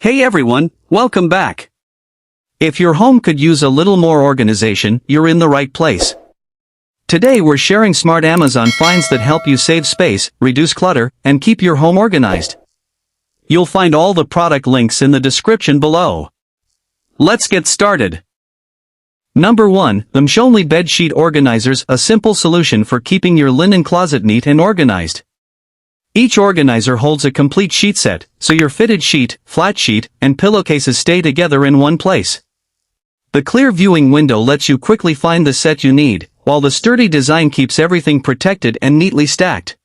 Hey everyone, welcome back. If your home could use a little more organization, you're in the right place. Today we're sharing smart Amazon finds that help you save space, reduce clutter, and keep your home organized. You'll find all the product links in the description below. Let's get started. Number 1, the MSHOMELY Bed Sheet Organizers, a simple solution for keeping your linen closet neat and organized. Each organizer holds a complete sheet set, so your fitted sheet, flat sheet, and pillowcases stay together in one place. The clear viewing window lets you quickly find the set you need, while the sturdy design keeps everything protected and neatly stacked.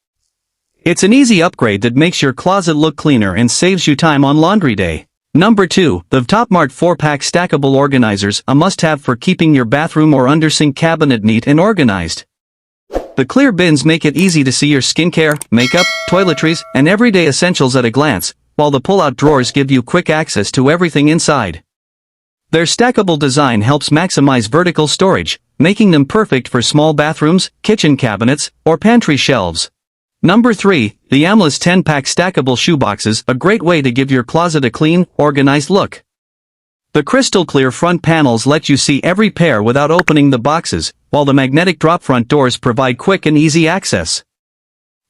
It's an easy upgrade that makes your closet look cleaner and saves you time on laundry day. Number 2, the Vtopmart 4-pack stackable organizers, a must-have for keeping your bathroom or under-sink cabinet neat and organized. The clear bins make it easy to see your skincare, makeup, toiletries, and everyday essentials at a glance, while the pull-out drawers give you quick access to everything inside. Their stackable design helps maximize vertical storage, making them perfect for small bathrooms, kitchen cabinets, or pantry shelves. Number 3, the Amllas 10-pack stackable shoeboxes, a great way to give your closet a clean, organized look. The crystal clear front panels let you see every pair without opening the boxes, while the magnetic drop front doors provide quick and easy access.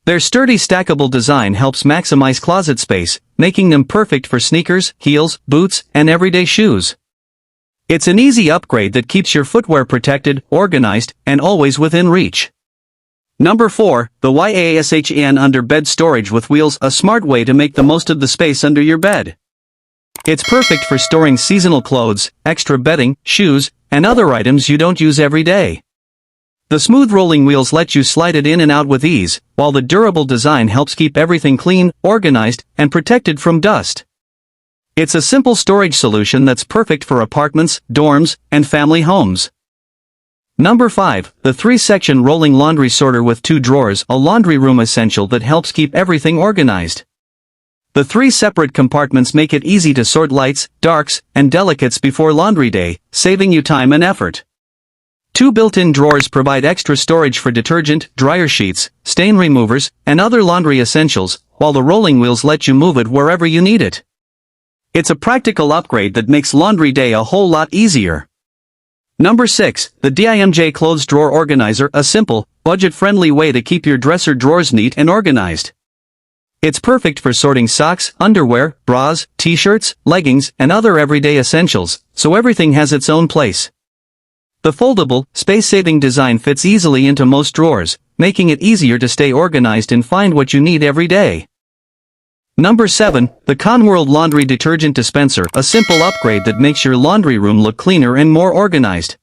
Their sturdy stackable design helps maximize closet space, making them perfect for sneakers, heels, boots, and everyday shoes. It's an easy upgrade that keeps your footwear protected, organized, and always within reach. Number 4, the YAASHEEN under bed storage with wheels, a smart way to make the most of the space under your bed. It's perfect for storing seasonal clothes, extra bedding, shoes, and other items you don't use every day. The smooth rolling wheels let you slide it in and out with ease, while the durable design helps keep everything clean, organized, and protected from dust. It's a simple storage solution that's perfect for apartments, dorms, and family homes. Number 5, the 3-section rolling laundry sorter with 2 drawers, a laundry room essential that helps keep everything organized. The 3 separate compartments make it easy to sort lights, darks, and delicates before laundry day, saving you time and effort. 2 built-in drawers provide extra storage for detergent, dryer sheets, stain removers, and other laundry essentials, while the rolling wheels let you move it wherever you need it. It's a practical upgrade that makes laundry day a whole lot easier. Number 6, the DIMJ Clothes Drawer Organizer, a simple, budget-friendly way to keep your dresser drawers neat and organized. It's perfect for sorting socks, underwear, bras, t-shirts, leggings, and other everyday essentials, so everything has its own place. The foldable, space-saving design fits easily into most drawers, making it easier to stay organized and find what you need every day. Number 7, the Conworld Laundry Detergent Dispenser, a simple upgrade that makes your laundry room look cleaner and more organized.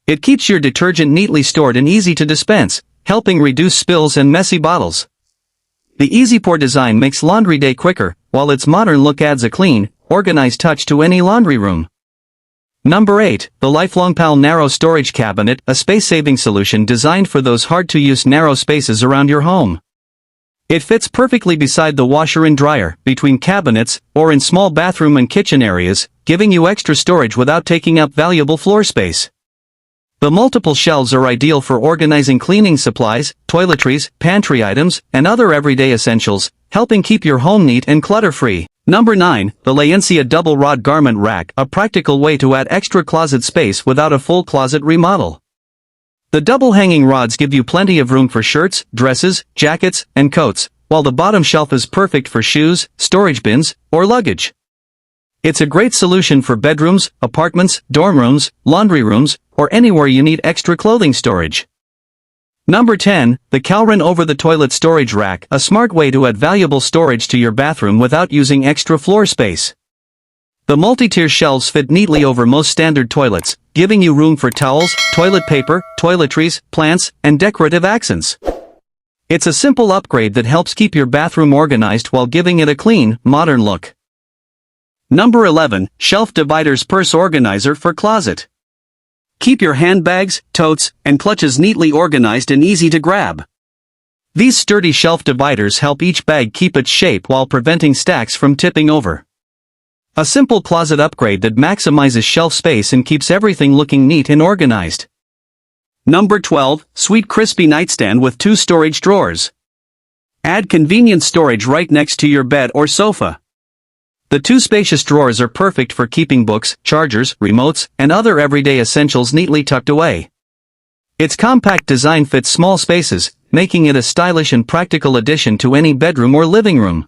It keeps your detergent neatly stored and easy to dispense, helping reduce spills and messy bottles. The easy pour design makes laundry day quicker, while its modern look adds a clean, organized touch to any laundry room. Number 8, the Lifelongpal Narrow Storage Cabinet, a space-saving solution designed for those hard-to-use narrow spaces around your home. It fits perfectly beside the washer and dryer, between cabinets, or in small bathroom and kitchen areas, giving you extra storage without taking up valuable floor space. The multiple shelves are ideal for organizing cleaning supplies, toiletries, pantry items, and other everyday essentials, helping keep your home neat and clutter-free. Number 9, the Laiensia Double Rod Garment Rack, a practical way to add extra closet space without a full closet remodel. The double hanging rods give you plenty of room for shirts, dresses, jackets, and coats, while the bottom shelf is perfect for shoes, storage bins, or luggage. It's a great solution for bedrooms, apartments, dorm rooms, laundry rooms, or anywhere you need extra clothing storage. Number 10, the Kalrin Over-the-Toilet Storage Rack, a smart way to add valuable storage to your bathroom without using extra floor space. The multi-tier shelves fit neatly over most standard toilets, giving you room for towels, toilet paper, toiletries, plants, and decorative accents. It's a simple upgrade that helps keep your bathroom organized while giving it a clean, modern look. Number 11, Shelf Dividers Purse Organizer for Closet. Keep your handbags, totes, and clutches neatly organized and easy to grab. These sturdy shelf dividers help each bag keep its shape while preventing stacks from tipping over. A simple closet upgrade that maximizes shelf space and keeps everything looking neat and organized. Number 12, Sweetcrispy Nightstand with 2 storage drawers. Add convenient storage right next to your bed or sofa. The two spacious drawers are perfect for keeping books, chargers, remotes, and other everyday essentials neatly tucked away. Its compact design fits small spaces, making it a stylish and practical addition to any bedroom or living room.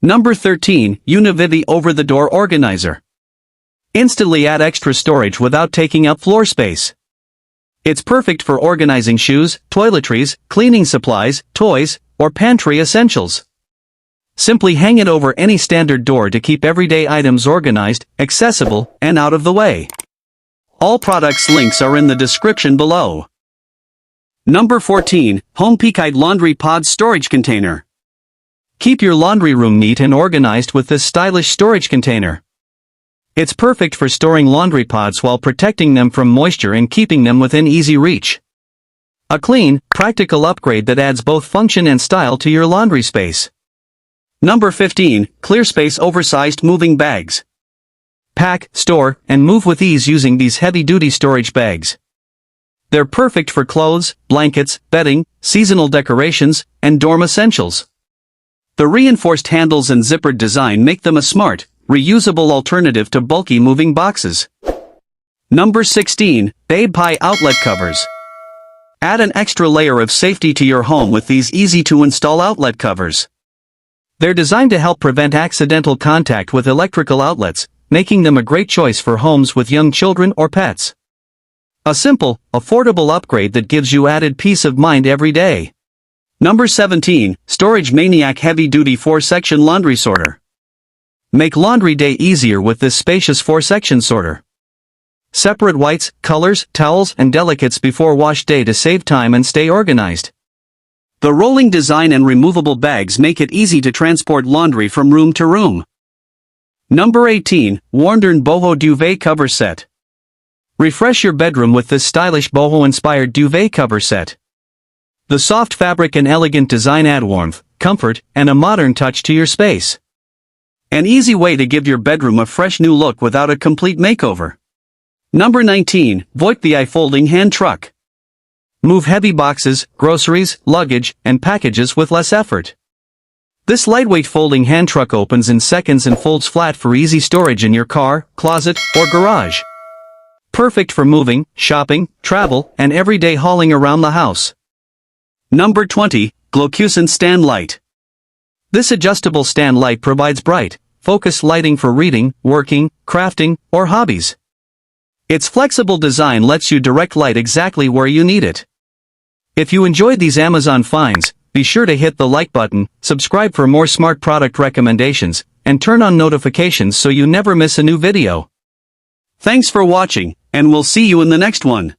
Number 13, Univivi Over-the-Door Organizer. Instantly add extra storage without taking up floor space. It's perfect for organizing shoes, toiletries, cleaning supplies, toys, or pantry essentials. Simply hang it over any standard door to keep everyday items organized, accessible, and out of the way. All products links are in the description below. Number 14, HomePekite Laundry Pod Storage Container. Keep your laundry room neat and organized with this stylish storage container. It's perfect for storing laundry pods while protecting them from moisture and keeping them within easy reach. A clean, practical upgrade that adds both function and style to your laundry space. Number 15, ClearSpace Oversized Moving Bags. Pack, store, and move with ease using these heavy-duty storage bags. They're perfect for clothes, blankets, bedding, seasonal decorations, and dorm essentials. The reinforced handles and zippered design make them a smart, reusable alternative to bulky moving boxes. Number 16, Babepai Outlet Covers. Add an extra layer of safety to your home with these easy-to-install outlet covers. They're designed to help prevent accidental contact with electrical outlets, making them a great choice for homes with young children or pets. A simple, affordable upgrade that gives you added peace of mind every day. Number 17, Storage MANIAC Heavy-Duty 4-Section Laundry Sorter. Make laundry day easier with this spacious 4-section sorter. Separate whites, colors, towels, and delicates before wash day to save time and stay organized. The rolling design and removable bags make it easy to transport laundry from room to room. Number 18, WARMDERN Boho Duvet Cover Set. Refresh your bedroom with this stylish boho-inspired duvet cover set. The soft fabric and elegant design add warmth, comfort, and a modern touch to your space. An easy way to give your bedroom a fresh new look without a complete makeover. Number 19, Voipvvii Folding Hand Truck. Move heavy boxes, groceries, luggage, and packages with less effort. This lightweight folding hand truck opens in seconds and folds flat for easy storage in your car, closet, or garage. Perfect for moving, shopping, travel, and everyday hauling around the house. Number 20, Glocusent Stand Light. This adjustable stand light provides bright, focused lighting for reading, working, crafting, or hobbies. Its flexible design lets you direct light exactly where you need it. If you enjoyed these Amazon finds, be sure to hit the like button, subscribe for more smart product recommendations, and turn on notifications so you never miss a new video. Thanks for watching, and we'll see you in the next one.